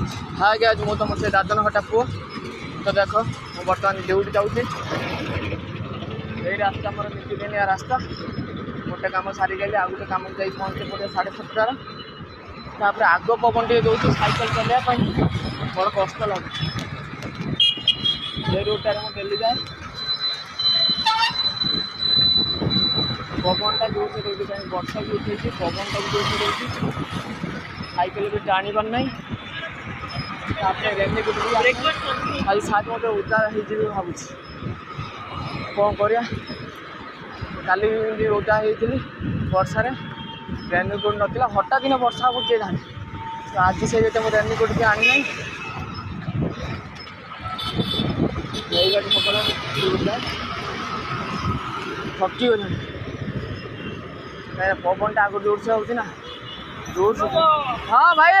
हाय आज मु तुम से दादन हटा पुओ तो देख मु बर्तमान ड्यूटी जाऊँगी यही रास्ता मोर नीतिदिनिया रास्ता गोटे कम सारी गली आ गए कम जा पहुँचे पड़े 7:30 तापर आग पवन टे दूसरी साइकेल चलने बड़ कष्ट लगे रोड टाइम डेली जाए पवनटा जो से दूसरी कहीं वर्षा भी उठे पवनटा भी जो से दूसरी साइकेल भी टाणी पार ना खाली साथ मत उदा हो भावुँ कौन कर काली उदा होती वर्षार रेनिकोट नाला हठात दिन वर्षा हम किए जाने तो आज से रेनिकोट भी आनी ना थकी गल पवन टा आगे जोर से होना जोर से हाँ भाई।